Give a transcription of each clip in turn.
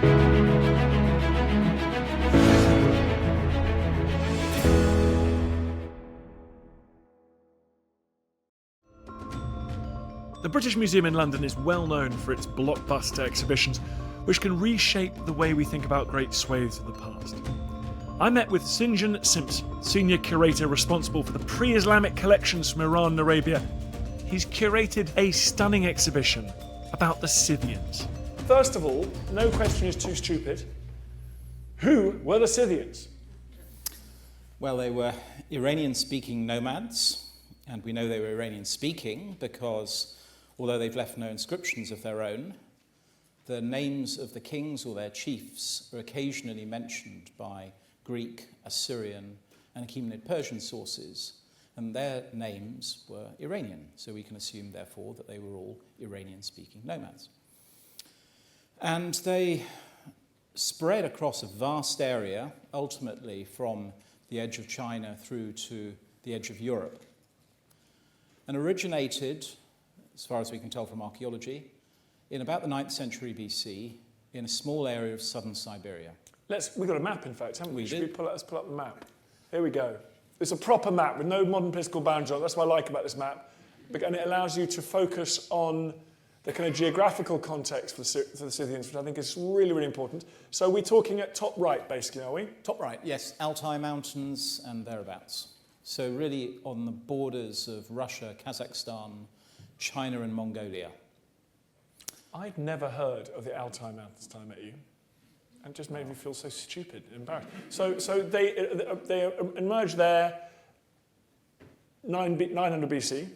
The British Museum in London is well known for its blockbuster exhibitions, which can reshape the way we think about great swathes of the past. I met with Sinjin Simps, senior curator responsible for the pre-Islamic collections from Iran and Arabia. He's curated a stunning exhibition about the Scythians. First of all, no question is too stupid. Who were the Scythians? Well, they were Iranian-speaking nomads, and we know they were Iranian-speaking because although they've left no inscriptions of their own, the names of the kings or their chiefs are occasionally mentioned by Greek, Assyrian, and Achaemenid Persian sources, and their names were Iranian, so we can assume, therefore, that they were all Iranian-speaking nomads. And they spread across a vast area, ultimately from the edge of China through to the edge of Europe, and originated, as far as we can tell from archaeology, in about the 9th century BC in a small area of southern Siberia. We've got a map, in fact, haven't we? Let's pull up the map. Here we go. It's a proper map with no modern political boundaries on it. That's what I like about this map. And it allows you to focus on the kind of geographical context for the Scythians, which I think is really, really important. So we're talking at top right, basically, are we? Top right, yes. Altai Mountains and thereabouts. So really on the borders of Russia, Kazakhstan, China and Mongolia. I'd never heard of the Altai Mountains until I met you. And it just made me feel so stupid and embarrassed. So they emerged there 900 BC.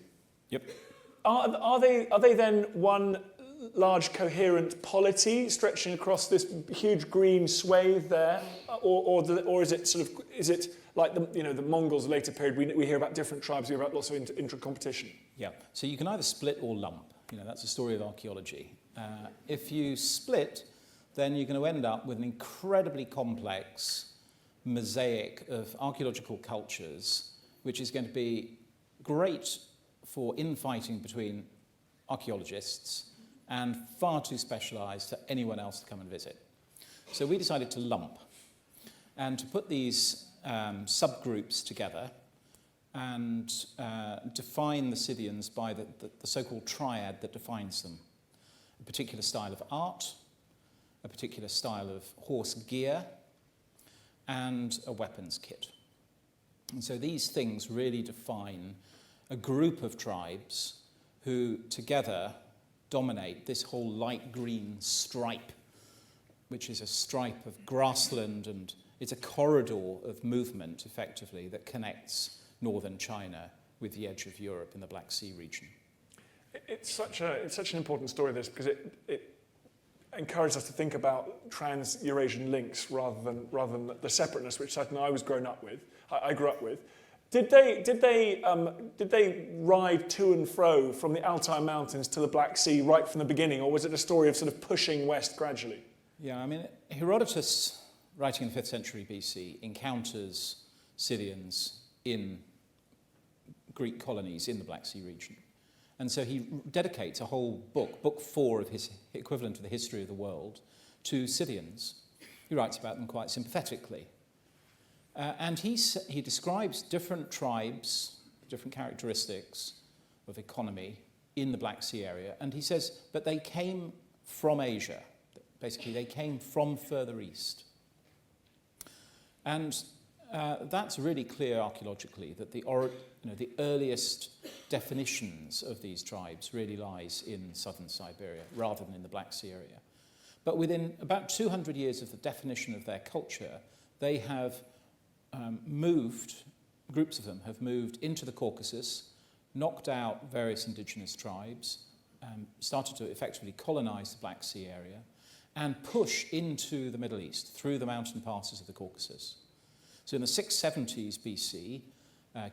Yep. Are they then one large coherent polity stretching across this huge green swathe there, or is it like the Mongols later period? We hear about different tribes. We hear about lots of intra-competition. Yeah. So you can either split or lump. That's the story of archaeology. If you split, then you're going to end up with an incredibly complex mosaic of archaeological cultures, which is going to be great for infighting between archaeologists and far too specialised for anyone else to come and visit. So we decided to lump and to put these subgroups together and define the Scythians by the so-called triad that defines them. A particular style of art, a particular style of horse gear, and a weapons kit. And so these things really define a group of tribes who together dominate this whole light green stripe, which is a stripe of grassland, and it's a corridor of movement, effectively, that connects northern China with the edge of Europe in the Black Sea region. It's such an important story, this, because it encourages us to think about trans-Eurasian links rather than the separateness which certainly I grew up with. Did they ride to and fro from the Altai Mountains to the Black Sea right from the beginning, or was it a story of sort of pushing west gradually? Yeah, I mean, Herodotus, writing in the 5th century BC, encounters Scythians in Greek colonies in the Black Sea region. And so he dedicates a whole book 4 of his equivalent to the history of the world, to Scythians. He writes about them quite sympathetically. And he describes different tribes, different characteristics of economy in the Black Sea area. And he says, but they came from Asia. Basically, they came from further east. And that's really clear archaeologically, that the earliest definitions of these tribes really lies in southern Siberia rather than in the Black Sea area. But within about 200 years of the definition of their culture, they have groups of them have moved into the Caucasus, knocked out various indigenous tribes, started to effectively colonize the Black Sea area, and push into the Middle East through the mountain passes of the Caucasus. So in the 670s BC,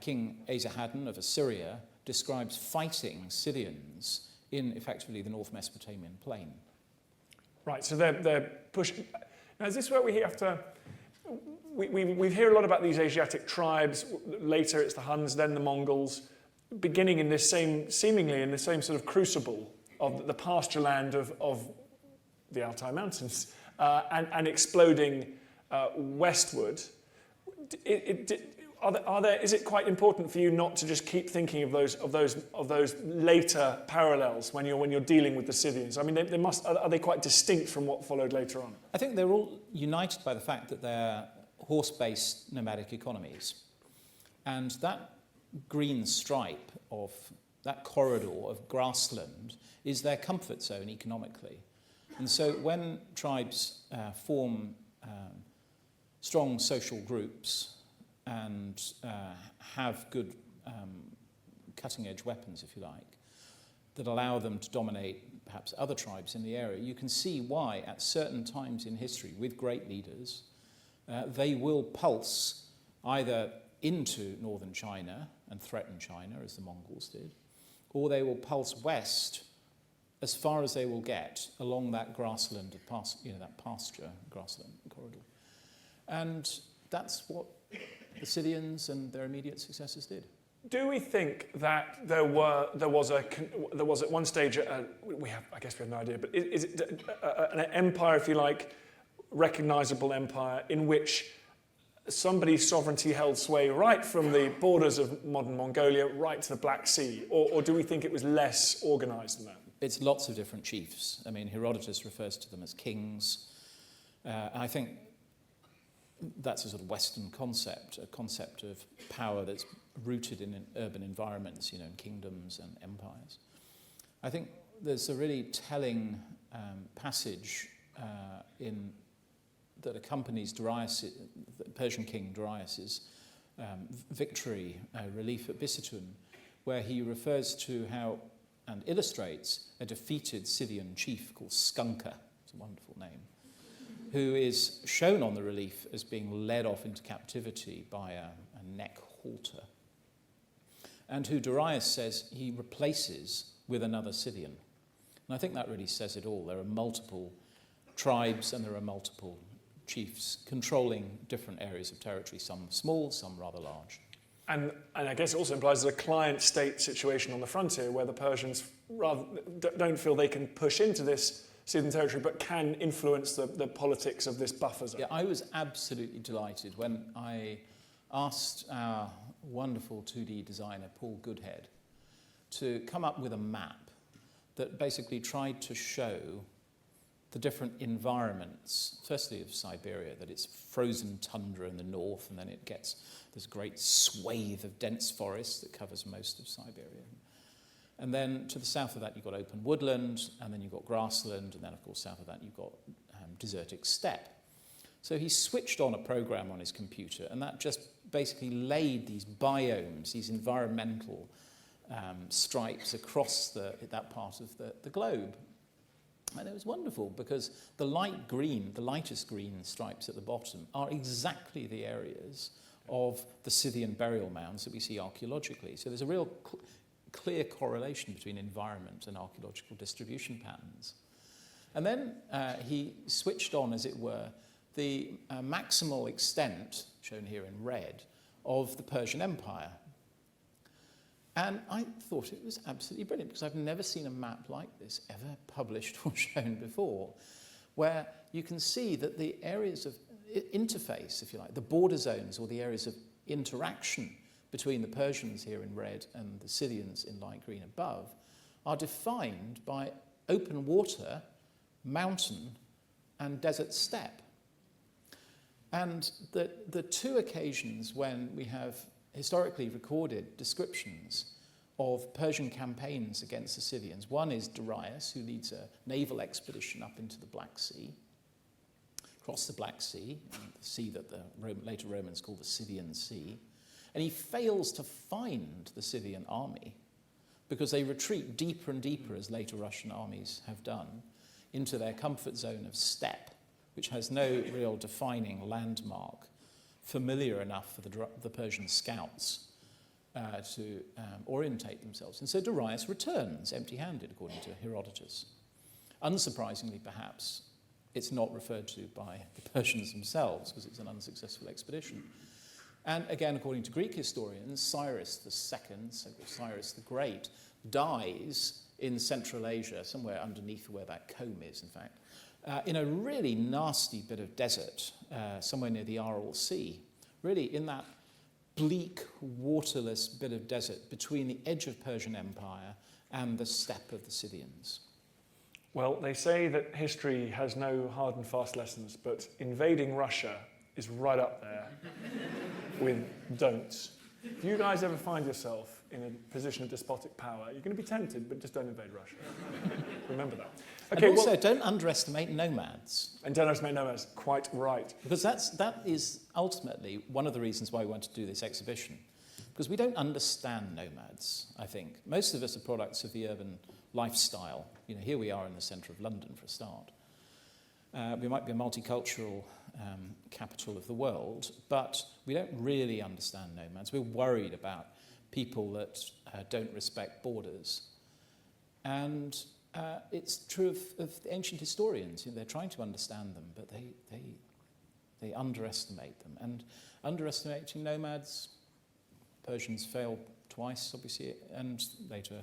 King Esarhaddon of Assyria describes fighting Scythians in effectively the North Mesopotamian plain. Right, so they're pushing. Now, is this where we have to... We hear a lot about these Asiatic tribes. Later it's the Huns, then the Mongols, beginning in this seemingly in the same sort of crucible of the pasture land of the Altai Mountains. and exploding westward. Is it quite important for you not to just keep thinking of those later parallels when you're dealing with the Scythians? I mean, are they quite distinct from what followed later on? I think they're all united by the fact that they're horse-based nomadic economies, and that green stripe of that corridor of grassland is their comfort zone economically. And so when tribes form strong social groups and have good cutting-edge weapons, if you like, that allow them to dominate perhaps other tribes in the area, you can see why at certain times in history, with great leaders, they will pulse either into northern China and threaten China, as the Mongols did, or they will pulse west as far as they will get along that grassland, that pasture grassland corridor. And that's what the Scythians and their immediate successors did. Do we think that there was at one stage I guess we have no idea, but is it an empire, if you like, recognizable empire in which somebody's sovereignty held sway right from the borders of modern Mongolia right to the Black Sea, or do we think it was less organized than that? It's lots of different chiefs. I mean, Herodotus refers to them as kings. I think that's a sort of Western concept, a concept of power that's rooted in urban environments, in kingdoms and empires. I think there's a really telling passage that accompanies Darius, the Persian king Darius's victory, relief at Bisitun, where he refers to how, and illustrates, a defeated Scythian chief called Skunker, it's a wonderful name, who is shown on the relief as being led off into captivity by a neck halter, and who Darius says he replaces with another Scythian. And I think that really says it all. There are multiple tribes and there are multiple chiefs controlling different areas of territory, some small, some rather large. And I guess it also implies there's a client-state situation on the frontier where the Persians don't feel they can push into this Scythian territory, but can influence the politics of this buffer zone. Yeah, I was absolutely delighted when I asked our wonderful 2D designer, Paul Goodhead, to come up with a map that basically tried to show the different environments, firstly of Siberia, that it's frozen tundra in the north, and then it gets this great swathe of dense forest that covers most of Siberia. And then to the south of that, you've got open woodland, and then you've got grassland, and then, of course, south of that, you've got desertic steppe. So he switched on a program on his computer, and that just basically laid these biomes, these environmental stripes across that part of the globe. And it was wonderful because the light green, the lightest green stripes at the bottom are exactly the areas of the Scythian burial mounds that we see archaeologically. So there's a real clear correlation between environment and archaeological distribution patterns. And then he switched on, as it were, the maximal extent, shown here in red, of the Persian Empire. And I thought it was absolutely brilliant because I've never seen a map like this ever published or shown before, where you can see that the areas of interface, if you like, the border zones or the areas of interaction between the Persians here in red and the Scythians in light green above are defined by open water, mountain, and desert steppe. And the two occasions when we have historically recorded descriptions of Persian campaigns against the Scythians. One is Darius, who leads a naval expedition up into the Black Sea, across the Black Sea, the sea that the later Romans called the Scythian Sea, and he fails to find the Scythian army because they retreat deeper and deeper, as later Russian armies have done, into their comfort zone of steppe, which has no real defining landmark familiar enough for the Persian scouts to orientate themselves. And so Darius returns empty-handed, according to Herodotus. Unsurprisingly, perhaps, it's not referred to by the Persians themselves because it's an unsuccessful expedition. And again, according to Greek historians, Cyrus II, so-called Cyrus the Great, dies in Central Asia, somewhere underneath where that comb is, in fact, in a really nasty bit of desert, somewhere near the Aral Sea, really in that bleak, waterless bit of desert between the edge of Persian Empire and the steppe of the Scythians. Well, they say that history has no hard and fast lessons, but invading Russia is right up there with don'ts. If you guys ever find yourself in a position of despotic power, you're going to be tempted, but just don't invade Russia. Remember that. Okay, and also, don't underestimate nomads. And don't underestimate nomads, quite right. Because that is ultimately one of the reasons why we want to do this exhibition. Because we don't understand nomads, I think. Most of us are products of the urban lifestyle. You know, here we are in the centre of London for a start. We might be a multicultural capital of the world, but we don't really understand nomads. We're worried about people that don't respect borders. And it's true of the ancient historians. You know, they're trying to understand them, but they underestimate them. And underestimating nomads, Persians failed twice, obviously, and later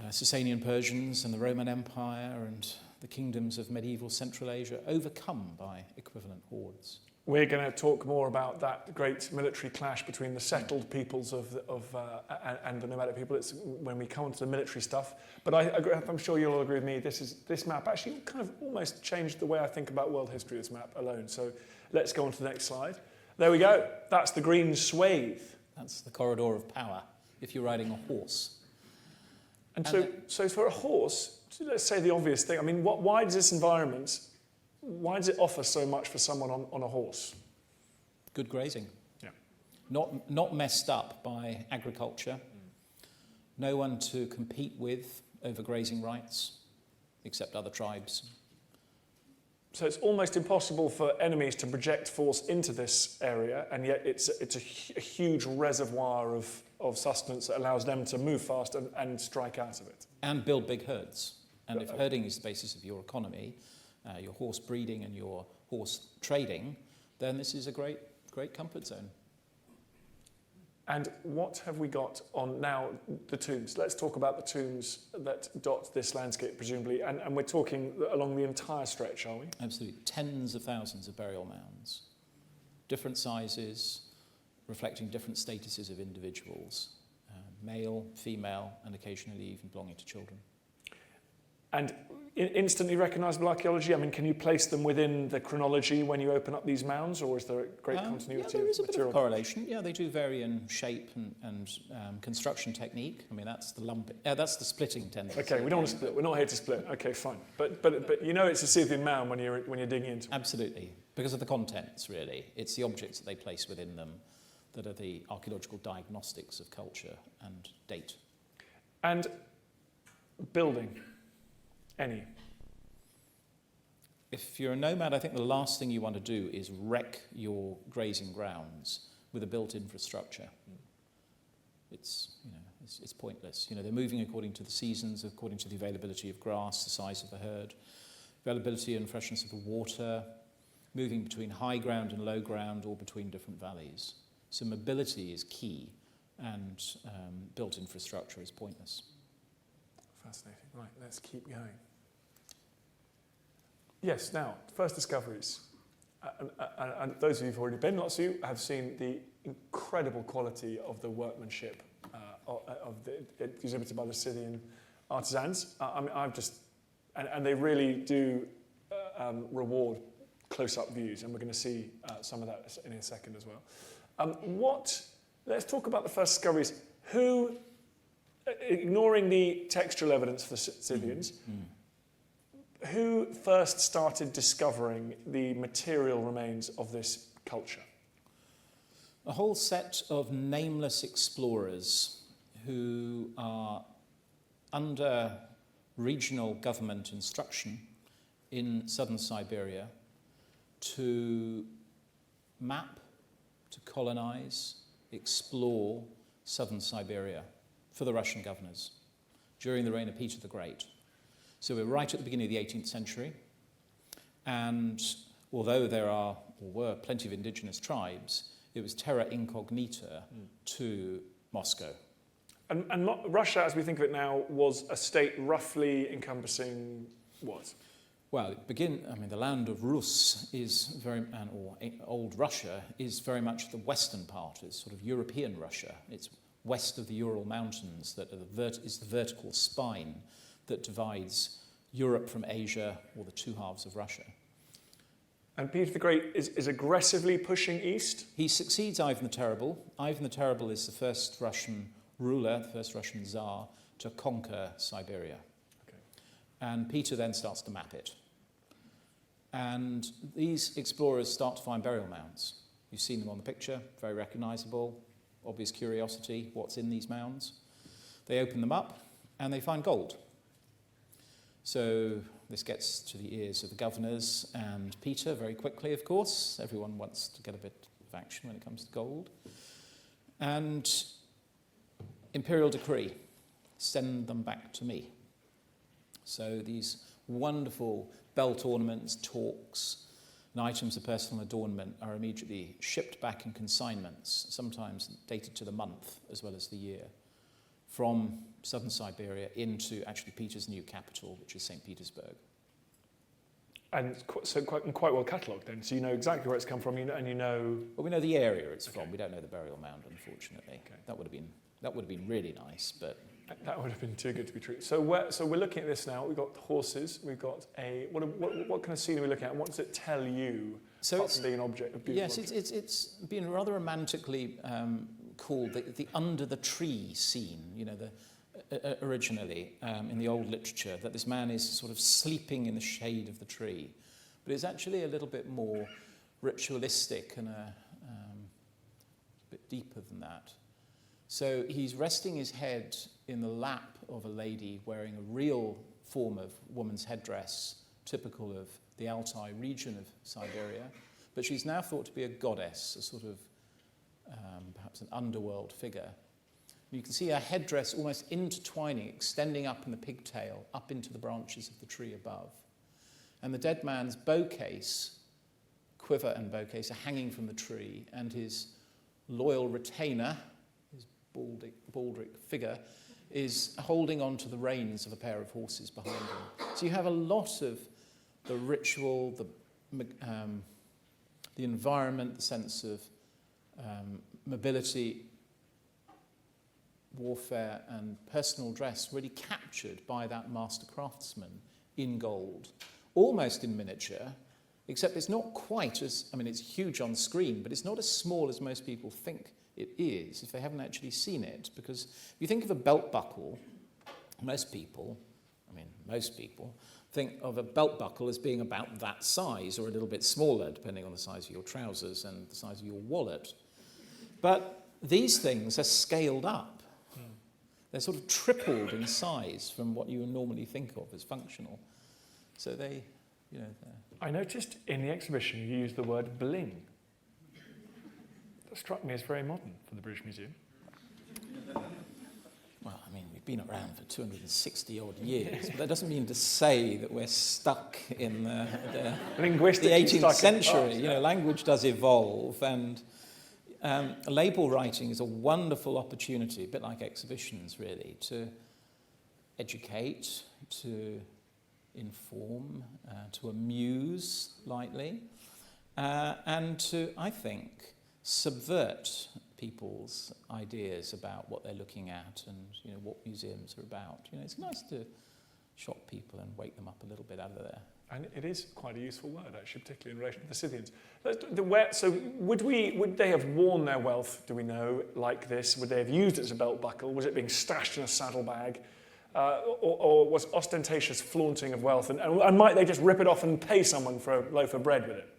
Sasanian Persians and the Roman Empire and the kingdoms of medieval Central Asia overcome by equivalent hordes. We're going to talk more about that great military clash between the settled peoples and the nomadic people. It's when we come onto the military stuff. But I'm sure you'll all agree with me, this map actually kind of almost changed the way I think about world history, this map alone. So let's go on to the next slide. There we go. That's the green swathe. That's the corridor of power, if you're riding a horse. And so for a horse, let's say the obvious thing. I mean, why does this environment, why does it offer so much for someone on a horse? Good grazing. Yeah. Not messed up by agriculture. No one to compete with over grazing rights, except other tribes. So it's almost impossible for enemies to project force into this area, and yet it's a huge reservoir of sustenance that allows them to move fast and strike out of it. And build big herds. And if herding is the basis of your economy, your horse breeding and your horse trading, then this is a great comfort zone. And what have we got on now? The tombs. Let's talk about the tombs that dot this landscape, presumably. And we're talking along the entire stretch, are we? Absolutely. Tens of thousands of burial mounds. Different sizes, reflecting different statuses of individuals. Male, female, and occasionally even belonging to children. And instantly recognisable archaeology? I mean, can you place them within the chronology when you open up these mounds, or is there a great continuity there of is a material? Bit of correlation. Yeah, they do vary in shape and construction technique. I mean, that's the lumping. That's the splitting tendency. Okay, we don't want to split. We're not here to split. Okay, fine. But you know it's a Scythian mound when you're digging into it. Absolutely, because of the contents. Really, it's the objects that they place within them that are the archaeological diagnostics of culture and date. And building. Any. If you're a nomad, I think the last thing you want to do is wreck your grazing grounds with a built infrastructure. It's pointless. You know, they're moving according to the seasons, according to the availability of grass, the size of the herd, availability and freshness of the water, moving between high ground and low ground or between different valleys. So mobility is key, and built infrastructure is pointless. Fascinating. Right, let's keep going. Yes, now, first discoveries. And those of you who've already been, lots of you have seen the incredible quality of the workmanship exhibited by the Scythian artisans. And they really do reward close-up views, and we're going to see some of that in a second as well. Let's talk about the first discoveries. Who, ignoring the textual evidence for the Scythians, who first started discovering the material remains of this culture? A whole set of nameless explorers who are under regional government instruction in southern Siberia to map, to colonize, explore southern Siberia for the Russian governors during the reign of Peter the Great. So we're right at the beginning of the 18th century, and although there are, or were, plenty of indigenous tribes, it was terra incognita to Moscow. And Russia, as we think of it now, was a state roughly encompassing what? Well, the land of Rus is old Russia is very much the western part. It's sort of European Russia. It's west of the Ural Mountains that is the vertical spine that divides Europe from Asia, or the two halves of Russia. And Peter the Great is aggressively pushing east? He succeeds Ivan the Terrible. Ivan the Terrible is the first Russian ruler, the first Russian Tsar, to conquer Siberia. Okay. And Peter then starts to map it. And these explorers start to find burial mounds. You've seen them on the picture, very recognizable, obvious curiosity, what's in these mounds. They open them up and they find gold. So this gets to the ears of the governors and Peter very quickly, of course. Everyone wants to get a bit of action when it comes to gold. And imperial decree, send them back to me. So these wonderful belt ornaments, torques, and items of personal adornment are immediately shipped back in consignments, sometimes dated to the month as well as the year, from southern Siberia into actually Peter's new capital, which is St. Petersburg. And so quite well catalogued then, so you know exactly where it's come from, and you know... Well, we know the area it's from. We don't know the burial mound, unfortunately. Okay. That would have been really nice, but... That would have been too good to be true. So we're looking at this now. We've got horses. We've got what kind of scene are we looking at? And what does it tell you? So apart from being an object of beauty? Yes, it's been rather romantically called the under the tree scene. You know, originally in the old literature, that this man is sort of sleeping in the shade of the tree, but it's actually a little bit more ritualistic and a bit deeper than that. So he's resting his head in the lap of a lady wearing a real form of woman's headdress, typical of the Altai region of Siberia, but she's now thought to be a goddess, a sort of perhaps an underworld figure. You can see her headdress almost intertwining, extending up in the pigtail, up into the branches of the tree above. And the dead man's quiver and bow case are hanging from the tree, and his loyal retainer, baldric figure, is holding on to the reins of a pair of horses behind him. So you have a lot of the ritual, the environment, the sense of mobility, warfare, and personal dress really captured by that master craftsman in gold, almost in miniature, except it's not quite as, it's huge on screen, but it's not as small as most people think it is if they haven't actually seen it. Because if you think of a belt buckle, most people think of a belt buckle as being about that size or a little bit smaller, depending on the size of your trousers and the size of your wallet. But these things are scaled up. They're sort of tripled in size from what you would normally think of as functional. So they, I noticed in the exhibition you used the word bling. That struck me as very modern for the British Museum. Well, we've been around for 260 odd years, but that doesn't mean to say that we're stuck in the 18th century. Language does evolve, and label writing is a wonderful opportunity, a bit like exhibitions really, to educate, to inform, to amuse lightly, and to, I think, subvert people's ideas about what they're looking at and what museums are about. It's nice to shock people and wake them up a little bit out of there. And it is quite a useful word, actually, particularly in relation to the Scythians. So would they have worn their wealth, do we know, like this? Would they have used it as a belt buckle? Was it being stashed in a saddlebag? Or was ostentatious flaunting of wealth? And might they just rip it off and pay someone for a loaf of bread with it?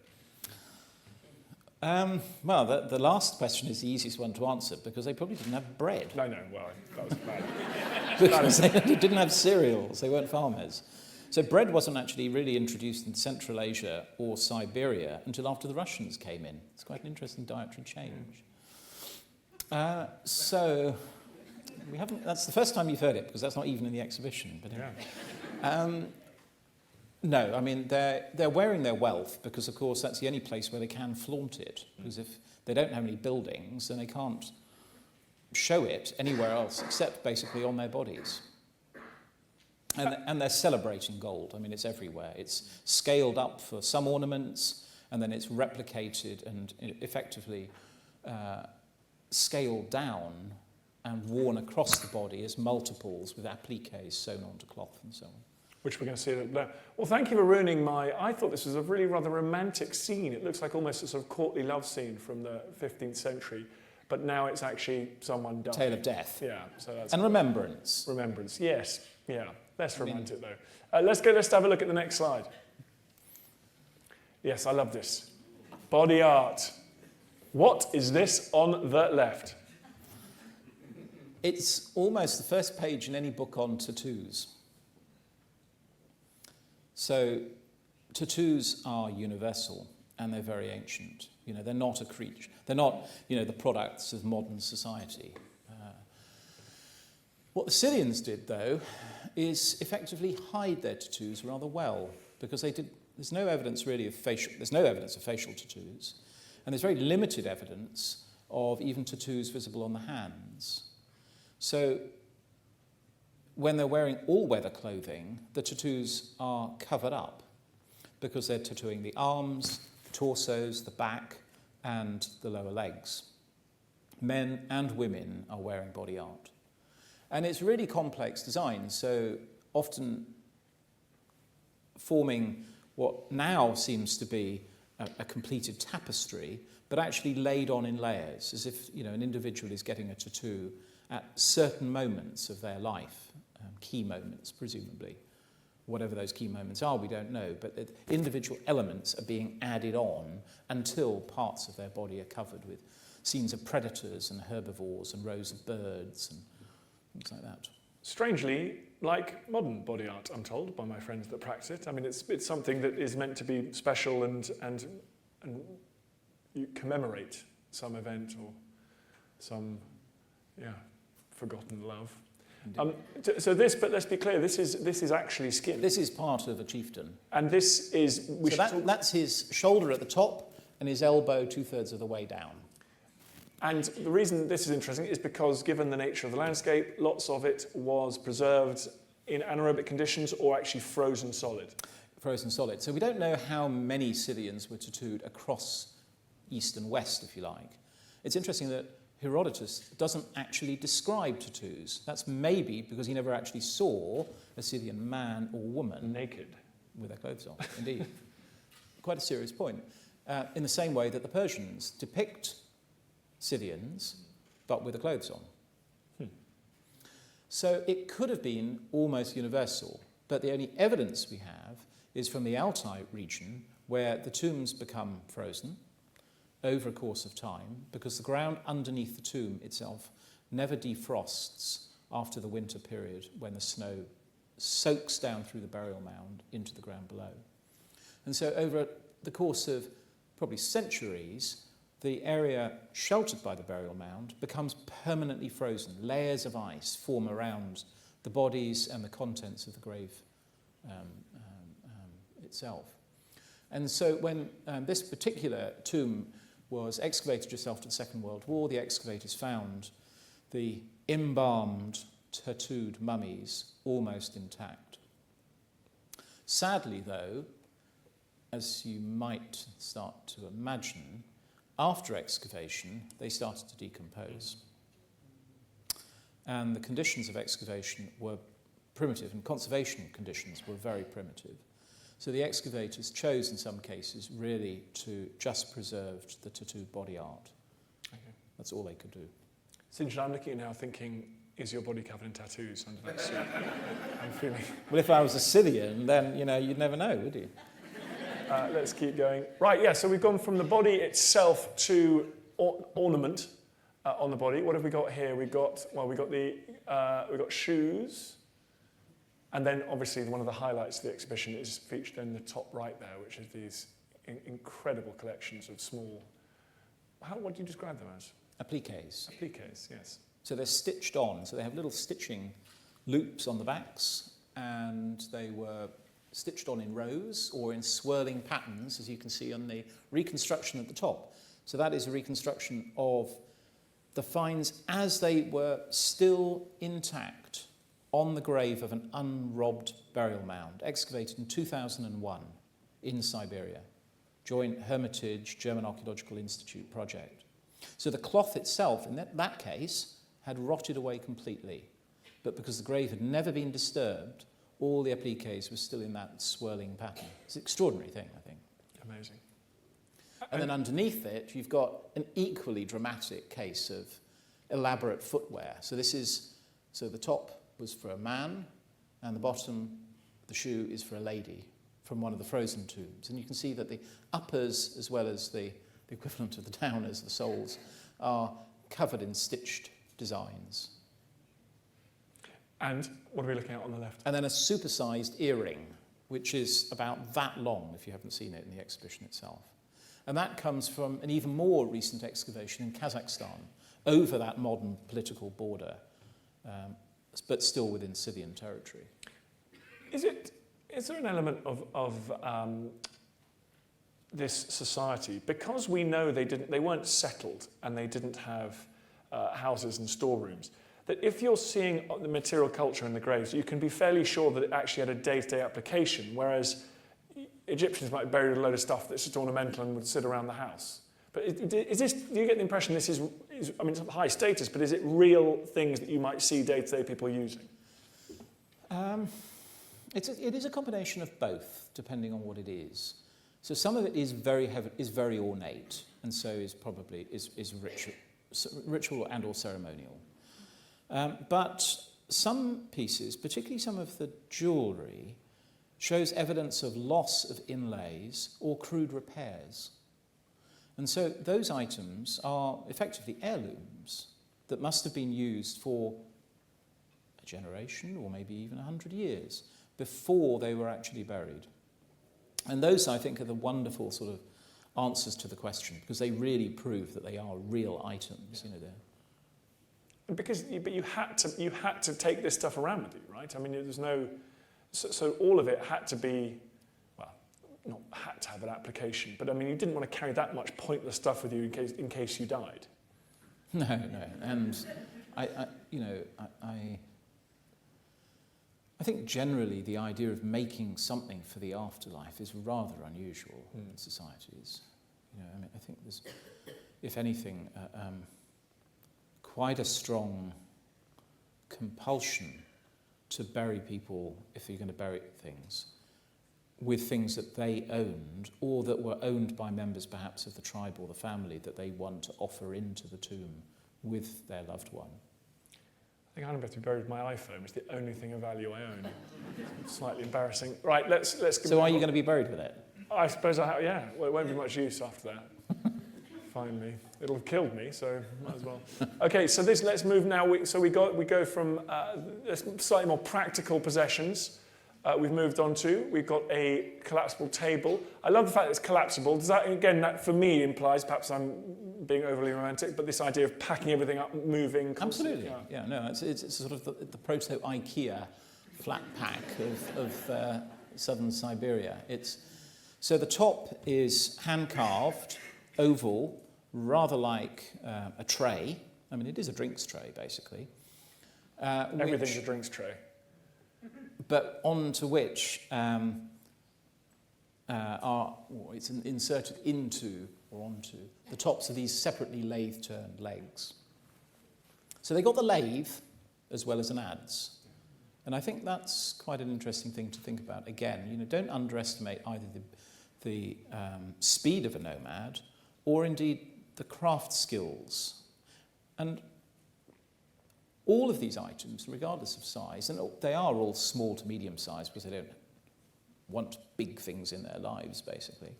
Well, the last question is the easiest one to answer, because they probably didn't have bread. No, well, that was bad. Because they didn't have cereals, they weren't farmers. So bread wasn't actually really introduced in Central Asia or Siberia until after the Russians came in. It's quite an interesting dietary change. So we haven't. That's the first time you've heard it, because that's not even in the exhibition. But yeah. No, they're wearing their wealth because, of course, that's the only place where they can flaunt it. Because if they don't have any buildings, then they can't show it anywhere else except basically on their bodies. And they're celebrating gold. I mean, it's everywhere. It's scaled up for some ornaments, and then it's replicated and effectively scaled down and worn across the body as multiples with appliques sewn onto cloth and so on. Which we're going to see a little later. Well, thank you for ruining I thought this was a really rather romantic scene. It looks like almost a sort of courtly love scene from the 15th century, but now it's actually someone dying. Tale of death. Yeah. So that's and remembrance. Remembrance, yes. Yeah. Less romantic, though. Let's have a look at the next slide. Yes, I love this. Body art. What is this on the left? It's almost the first page in any book on tattoos. So tattoos are universal and they're very ancient. You know, they're not a creature. They're not, the products of modern society. What the Scythians did, though, is effectively hide their tattoos rather well, because there's no evidence really of facial tattoos, and there's very limited evidence of even tattoos visible on the hands. So when they're wearing all-weather clothing, the tattoos are covered up because they're tattooing the arms, the torsos, the back, and the lower legs. Men and women are wearing body art. And it's really complex design, so often forming what now seems to be a completed tapestry, but actually laid on in layers, as if an individual is getting a tattoo at certain moments of their life, key moments, presumably. Whatever those key moments are, we don't know, but the individual elements are being added on until parts of their body are covered with scenes of predators and herbivores and rows of birds and things like that. Strangely, like modern body art, I'm told by my friends that practice it. I mean, it's something that is meant to be special and you commemorate some event or some, forgotten love. So this, but let's be clear, this is actually skin. This is part of a chieftain. And this is... that's his shoulder at the top and his elbow 2/3 of the way down. And the reason this is interesting is because, given the nature of the landscape, lots of it was preserved in anaerobic conditions or actually frozen solid. Frozen solid. So we don't know how many Scythians were tattooed across east and west, if you like. It's interesting that Herodotus doesn't actually describe tattoos. That's maybe because he never actually saw a Scythian man or woman naked with their clothes on. Indeed. Quite a serious point. In the same way that the Persians depict Scythians, but with the clothes on. So it could have been almost universal, but the only evidence we have is from the Altai region, where the tombs become frozen over a course of time, because the ground underneath the tomb itself never defrosts after the winter period, when the snow soaks down through the burial mound into the ground below. And so over the course of probably centuries, the area sheltered by the burial mound becomes permanently frozen. Layers of ice form around the bodies and the contents of the grave itself. And so when this particular tomb was excavated just after the Second World War, the excavators found the embalmed, tattooed mummies almost intact. Sadly, though, as you might start to imagine, after excavation, they started to decompose. And the conditions of excavation were primitive, and conservation conditions were very primitive. So the excavators chose, in some cases, really to just preserve the tattooed body art. Okay. That's all they could do. Sinjin, I'm looking at you now thinking, is your body covered in tattoos under that suit? I'm feeling... Well, if I was a Scythian, then, you'd never know, would you? Let's keep going. Right, yeah, so we've gone from the body itself to ornament on the body. What have we got here? We've got shoes. And then, obviously, one of the highlights of the exhibition is featured in the top right there, which is these incredible collections of small... what do you describe them as? Appliques. Appliques, yes. So they're stitched on. So they have little stitching loops on the backs, and they were stitched on in rows or in swirling patterns, as you can see on the reconstruction at the top. So that is a reconstruction of the finds as they were still intact on the grave of an unrobbed burial mound, excavated in 2001 in Siberia. Joint Hermitage German Archaeological Institute project. So the cloth itself, in that case, had rotted away completely. But because the grave had never been disturbed, all the appliques were still in that swirling pattern. It's an extraordinary thing, I think. Amazing. And then underneath it, you've got an equally dramatic case of elaborate footwear. So the top was for a man, and the bottom, the shoe, is for a lady from one of the frozen tombs. And you can see that the uppers, as well as the equivalent of the downers, the soles, are covered in stitched designs. And what are we looking at on the left? And then a supersized earring, which is about that long, if you haven't seen it in the exhibition itself. And that comes from an even more recent excavation in Kazakhstan, over that modern political border, but still within Scythian territory. Is there an element of this society, because we know they weren't settled and they didn't have houses and storerooms, that if you're seeing the material culture in the graves, you can be fairly sure that it actually had a day-to-day application, whereas Egyptians might bury a load of stuff that's just ornamental and would sit around the house. But is this, do you get the impression this is I mean, it's high status, but is it real things that you might see day-to-day people using? It is a combination of both, depending on what it is. So some of it is very heavy, is very ornate, and so is probably is ritual and or ceremonial. But some pieces, particularly some of the jewellery, shows evidence of loss of inlays or crude repairs. And so those items are effectively heirlooms that must have been used for a generation or maybe even 100 years before they were actually buried. And those, I think, are the wonderful sort of answers to the question, because they really prove that they are real items. You know, but you had to take this stuff around with you, right? I mean, there's no, so all of it had to be, well, not had to have an application, but I mean, you didn't want to carry that much pointless stuff with you in case you died. No, and I think generally the idea of making something for the afterlife is rather unusual in societies. You know, I mean, I think there's, if anything, quite a strong compulsion to bury people, if you're going to bury things, with things that they owned or that were owned by members perhaps of the tribe or the family that they want to offer into the tomb with their loved one. I think I'm going to be buried with my iPhone. It's the only thing of value I own. Slightly embarrassing. Right, let's. So are you going to be buried with it? I suppose I have. Yeah. Well, it won't be much use after that. Find me. It'll have killed me, so might as well. Okay, so let's move now. We go from slightly more practical possessions. We've moved on to. We've got a collapsible table. I love the fact that it's collapsible. Does that, again, that for me implies, perhaps I'm being overly romantic, but this idea of packing everything up, moving. Absolutely. Yeah. No, it's sort of the proto IKEA flat pack of southern Siberia. So the top is hand carved, oval, rather like a tray. I mean, it is a drinks tray, basically. Everything's a drinks tray. But onto which it's inserted into or onto the tops of these separately lathe-turned legs. So they got the lathe as well as an adze. And I think that's quite an interesting thing to think about. Again, you know, don't underestimate either the speed of a nomad or indeed the craft skills. And all of these items, regardless of size, and they are all small to medium size because they don't want big things in their lives, basically.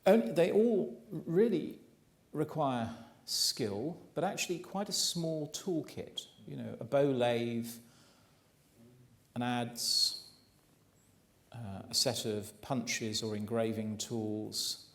They all really require skill, but actually quite a small toolkit. You know, a bow lathe, an adze, a set of punches or engraving tools,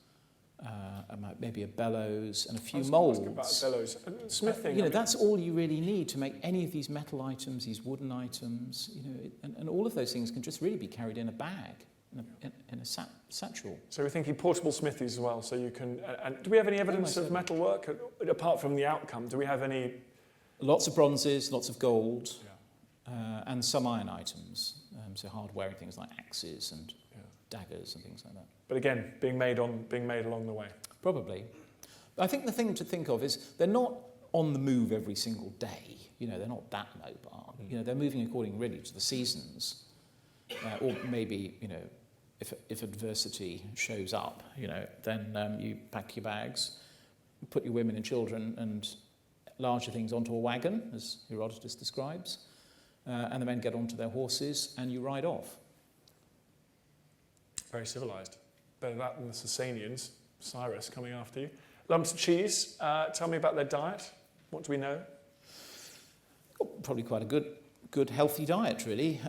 maybe a bellows and a few moulds. About bellows. Smithing. You know, that's all you really need to make any of these metal items, these wooden items. You know, and all of those things can just really be carried in a bag, in a satchel. So we're thinking portable smithies as well. So you can. And do we have any evidence of metal work apart from the outcome? Do we have any? Lots of bronzes, lots of gold, and some iron items, so hard-wearing things like axes and daggers and things like that. But again, being made along the way. Probably. I think the thing to think of is they're not on the move every single day. You know, they're not that mobile. You know, they're moving according really to the seasons, or maybe, you know, if adversity shows up, you know, then you pack your bags, put your women and children and larger things onto a wagon, as Herodotus describes, and the men get onto their horses and you ride off. Very civilised. Better that than the Scythians, Cyrus coming after you. Lumps of cheese. Tell me about their diet. What do we know? Oh, probably quite a good healthy diet, really.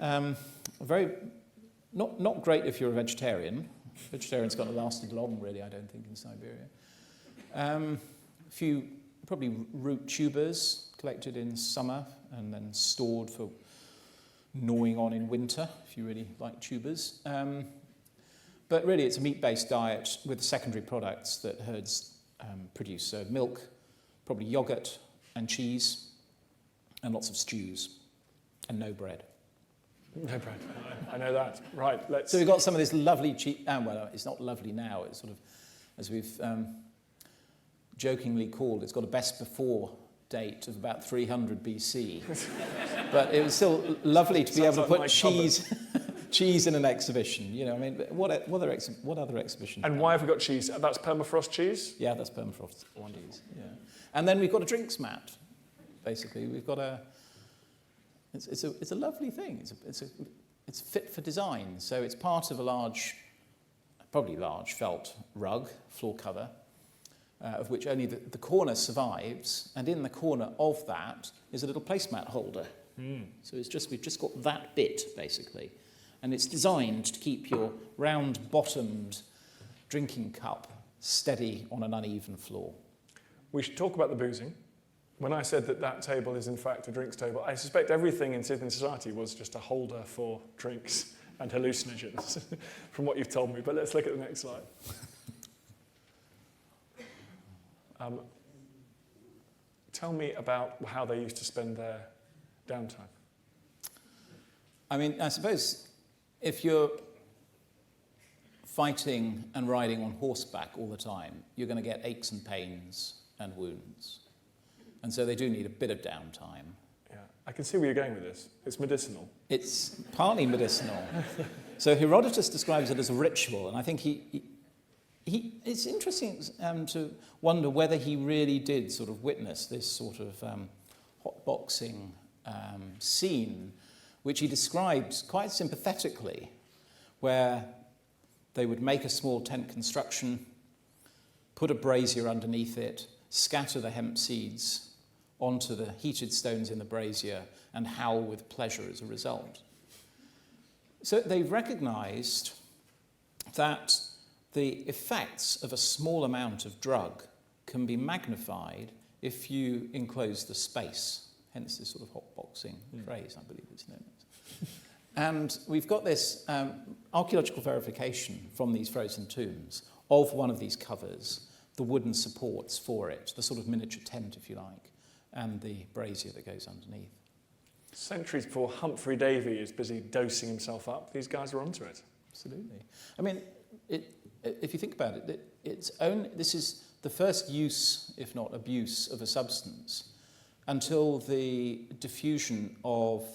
Not great if you're a vegetarian. Vegetarians can't have lasted long, really, I don't think, in Siberia. A few probably root tubers collected in summer and then stored for gnawing on in winter, if you really like tubers. But really, it's a meat-based diet with secondary products that herds produce. So milk, probably yogurt and cheese, and lots of stews, and no bread. No bread. I know that. Right, let's... So we've got some of this lovely cheese... well, it's not lovely now. It's sort of, as we've jokingly called, it's got a best before date of about 300 BC. But it was still lovely to be able to put cheese in an exhibition. You know, I mean, what other exhibitions? And why have we got cheese? That's permafrost cheese? Yeah, that's permafrost cheese. Yeah. And then we've got a drinks mat, basically. We've got a... It's a lovely thing. It's fit for design. So it's part of a large, probably large felt rug, floor cover, of which only the corner survives. And in the corner of that is a little placemat holder. So we've just got that bit, basically. And it's designed to keep your round-bottomed drinking cup steady on an uneven floor. We should talk about the boozing. When I said that table is in fact a drinks table, I suspect everything in Scythian society was just a holder for drinks and hallucinogens, from what you've told me. But let's look at the next slide. Tell me about how they used to spend their downtime. I mean, I suppose if you're fighting and riding on horseback all the time, you're going to get aches and pains and wounds. And so they do need a bit of downtime. Yeah, I can see where you're going with this. It's medicinal. It's partly medicinal. So Herodotus describes it as a ritual, and I think it's interesting to wonder whether he really did sort of witness this sort of hotboxing scene, which he describes quite sympathetically, where they would make a small tent construction, put a brazier underneath it, scatter the hemp seeds onto the heated stones in the brazier, and howl with pleasure as a result. So they've recognised that the effects of a small amount of drug can be magnified if you enclose the space, hence this sort of hotboxing phrase, I believe it's known as. And we've got this archaeological verification from these frozen tombs of one of these covers, the wooden supports for it, the sort of miniature tent, if you like, and the brazier that goes underneath. Centuries before Humphrey Davy is busy dosing himself up, these guys are onto it. Absolutely. I mean, if you think about it, this is the first use, if not abuse, of a substance until the diffusion of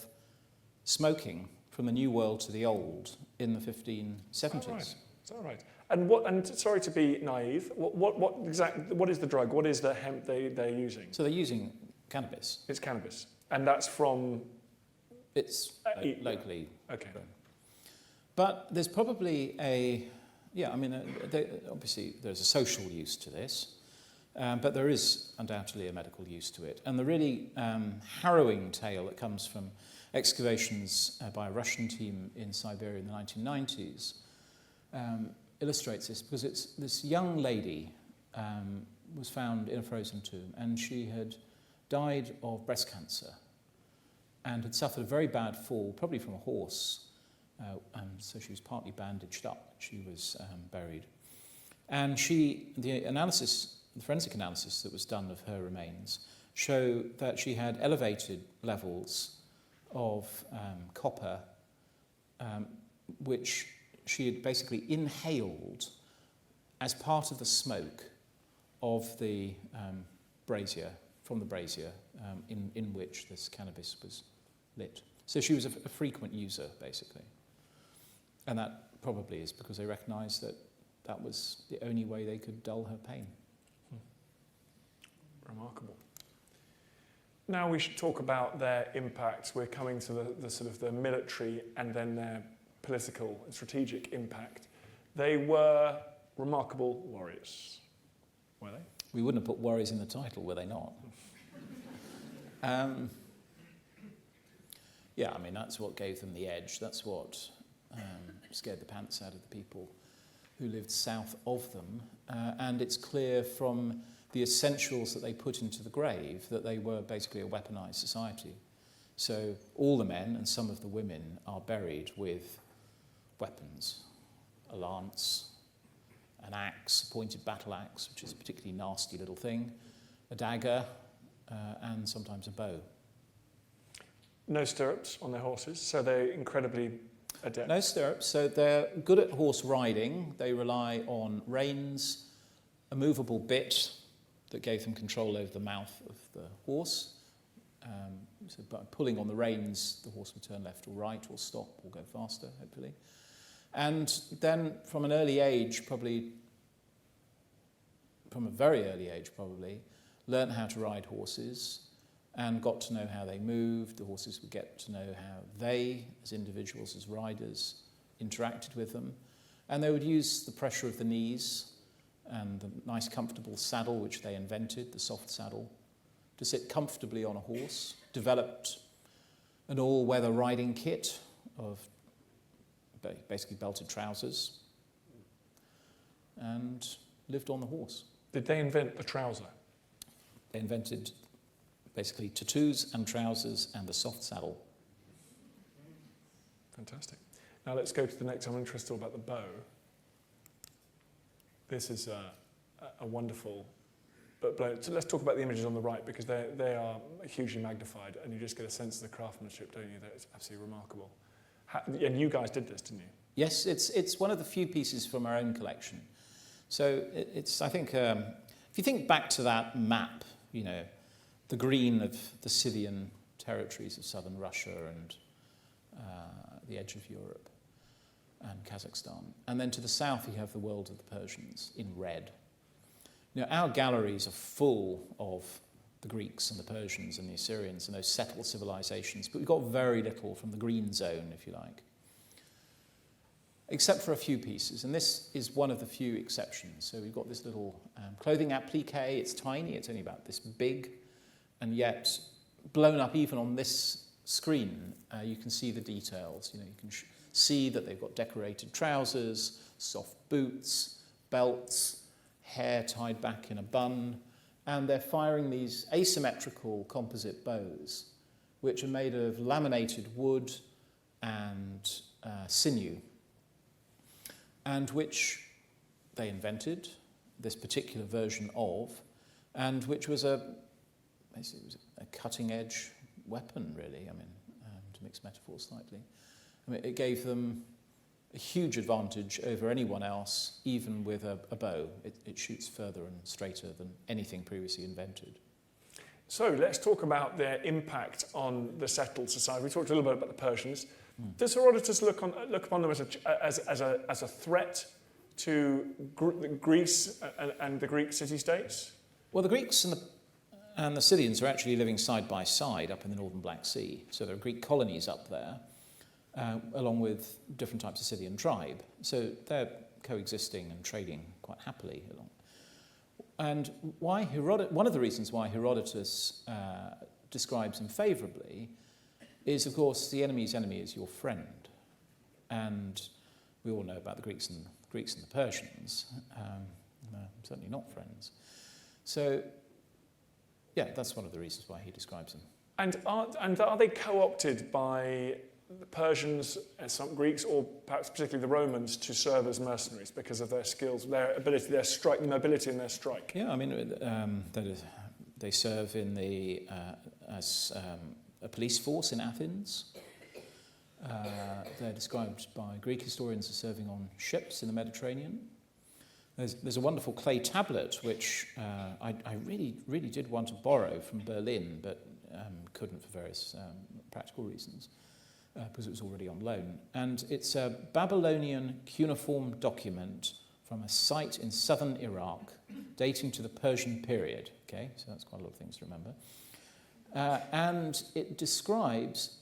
smoking from the New World to the Old in the 1570s. Oh, right. Is that right? And sorry to be naive, what is the drug? What is the hemp they're using? So they're using cannabis. It's cannabis. And that's from... It's locally okay. grown. But there's probably obviously there's a social use to this, but there is undoubtedly a medical use to it. And the really harrowing tale that comes from excavations by a Russian team in Siberia in the 1990s illustrates this, because it's this young lady was found in a frozen tomb, and she had died of breast cancer and had suffered a very bad fall, probably from a horse, so she was partly bandaged up. She was buried. And the forensic analysis that was done of her remains show that she had elevated levels of copper, which she had basically inhaled as part of the smoke of the brazier, from the brazier in which this cannabis was lit. So she was a frequent user, basically. And that probably is because they recognised that that was the only way they could dull her pain. Remarkable. Now we should talk about their impact. We're coming to the sort of the military and then their political and strategic impact. They were remarkable warriors, were they? We wouldn't have put warriors in the title, were they not? Yeah, I mean, that's what gave them the edge. That's what scared the pants out of the people who lived south of them. And it's clear from the essentials that they put into the grave that they were basically a weaponized society. So all the men and some of the women are buried with weapons, a lance, an axe, a pointed battle axe, which is a particularly nasty little thing, a dagger, and sometimes a bow. No stirrups on their horses, so they're incredibly adept. No stirrups, so they're good at horse riding. They rely on reins, a movable bit that gave them control over the mouth of the horse. So by pulling on the reins, the horse would turn left or right, or stop, or go faster, hopefully. And then from an early age, probably, from a very early age probably, learned how to ride horses and got to know how they moved. The horses would get to know how they, as individuals, as riders, interacted with them. And they would use the pressure of the knees and the nice comfortable saddle which they invented, the soft saddle, to sit comfortably on a horse, developed an all-weather riding kit of basically belted trousers, and lived on the horse. Did they invent the trouser? They invented basically tattoos and trousers and the soft saddle. Fantastic. Now let's go to the next. I'm interested about the bow. This is a wonderful, but so let's talk about the images on the right, because they are hugely magnified, and you just get a sense of the craftsmanship, don't you? That it's absolutely remarkable. And you guys did this, didn't you? Yes, it's one of the few pieces from our own collection. So it's I think if you think back to that map, you know, the green of the Scythian territories of southern Russia and the edge of Europe and Kazakhstan. And then to the south you have the world of the Persians in red. You know, our galleries are full of the Greeks and the Persians and the Assyrians and those settled civilizations, but we've got very little from the green zone, if you like, except for a few pieces, and this is one of the few exceptions. So we've got this little clothing applique. It's tiny, it's only about this big, and yet blown up even on this screen, you can see the details. You know, you can see that they've got decorated trousers, soft boots, belts, hair tied back in a bun, and they're firing these asymmetrical composite bows, which are made of laminated wood and sinew, and which they invented, this particular version of, and which was basically it was a cutting-edge weapon, really, I mean, to mix metaphors slightly. I mean, it gave them a huge advantage over anyone else, even with a bow. It shoots further and straighter than anything previously invented. So let's talk about their impact on the settled society. We talked a little bit about the Persians. Does Herodotus look upon them as a threat to Greece and the Greek city-states? Well, the Greeks and the Scythians are actually living side by side up in the northern Black Sea. So there are Greek colonies up there, along with different types of Scythian tribe. So they're coexisting and trading quite happily along. And one of the reasons why Herodotus describes them favourably is, of course, the enemy's enemy is your friend. And we all know about the Greeks and the Persians. Certainly not friends. So, yeah, that's one of the reasons why he describes them. And are they co-opted by the Persians and some Greeks, or perhaps particularly the Romans, to serve as mercenaries because of their skills, their ability, their strike, mobility, and their strike? Yeah, I mean, They serve in as a police force in Athens. They're described by Greek historians as serving on ships in the Mediterranean. There's a wonderful clay tablet which I really did want to borrow from Berlin, but couldn't for various practical reasons, because it was already on loan. And it's a Babylonian cuneiform document from a site in southern Iraq dating to the Persian period. Okay, so that's quite a lot of things to remember. And it describes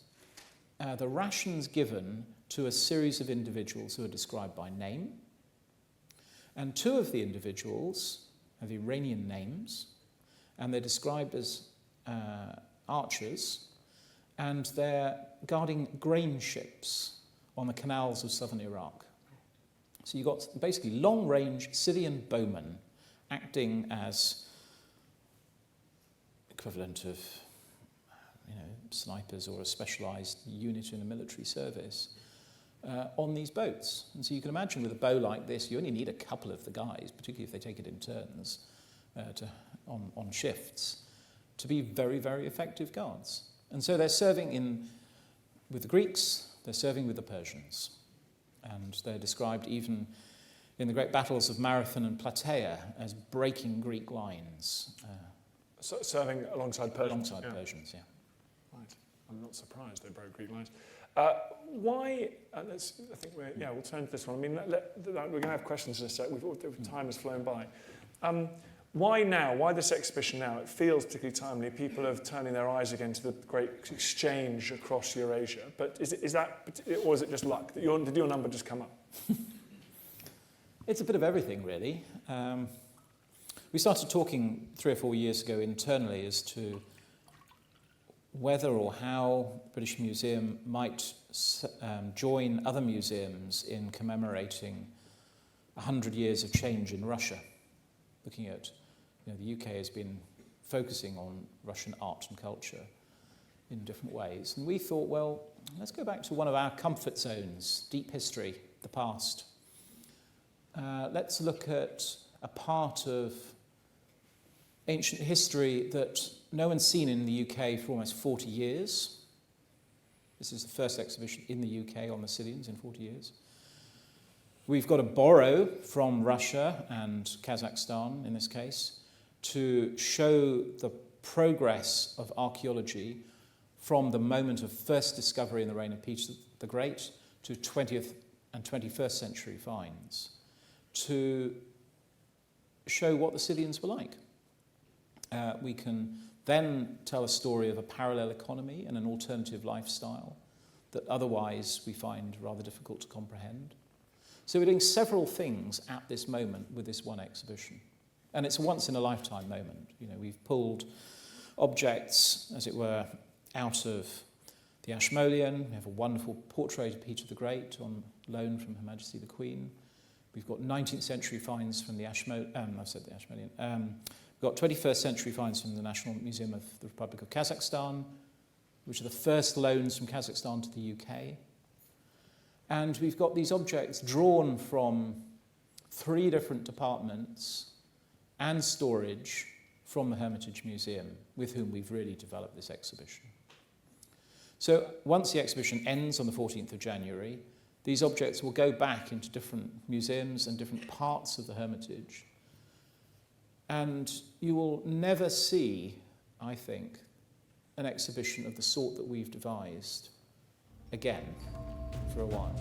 the rations given to a series of individuals who are described by name. And two of the individuals have Iranian names, and they're described as archers, and they're guarding grain ships on the canals of southern Iraq. So you've got basically long-range Scythian bowmen acting as equivalent of, snipers or a specialised unit in the military service on these boats. And so you can imagine with a bow like this, you only need a couple of the guys, particularly if they take it in turns on shifts, to be very, very effective guards. And so they're serving with the Greeks, they're serving with the Persians. And they're described even in the great battles of Marathon and Plataea as breaking Greek lines. So serving alongside Persians? Alongside Persians, yeah. Right. I'm not surprised they broke Greek lines. Why? We'll turn to this one. I mean, we're going to have questions in a sec. Time has flown by. Why now? Why this exhibition now? It feels particularly timely. People are turning their eyes again to the great exchange across Eurasia. But is that, or is it just luck? Did your number just come up? It's a bit of everything, really. We started talking 3 or 4 years ago internally as to whether or how the British Museum might join other museums in commemorating 100 years of change in Russia. Looking at, the UK has been focusing on Russian art and culture in different ways. And we thought, well, let's go back to one of our comfort zones, deep history, the past. Let's look at a part of ancient history that no one's seen in the UK for almost 40 years. This is the first exhibition in the UK on the Scythians in 40 years. We've got to borrow from Russia and Kazakhstan, in this case, to show the progress of archaeology from the moment of first discovery in the reign of Peter the Great to 20th and 21st century finds, to show what the Scythians were like. We can then tell a story of a parallel economy and an alternative lifestyle that otherwise we find rather difficult to comprehend. So we're doing several things at this moment with this one exhibition. And it's a once-in-a-lifetime moment. We've pulled objects, as it were, out of the Ashmolean. We have a wonderful portrait of Peter the Great on loan from Her Majesty the Queen. We've got 19th century finds from the Ashmolean. We've got 21st century finds from the National Museum of the Republic of Kazakhstan, which are the first loans from Kazakhstan to the UK. And we've got these objects drawn from 3 different departments and storage from the Hermitage Museum, with whom we've really developed this exhibition. So once the exhibition ends on the 14th of January, these objects will go back into different museums and different parts of the Hermitage. And you will never see, I think, an exhibition of the sort that we've devised again for a while.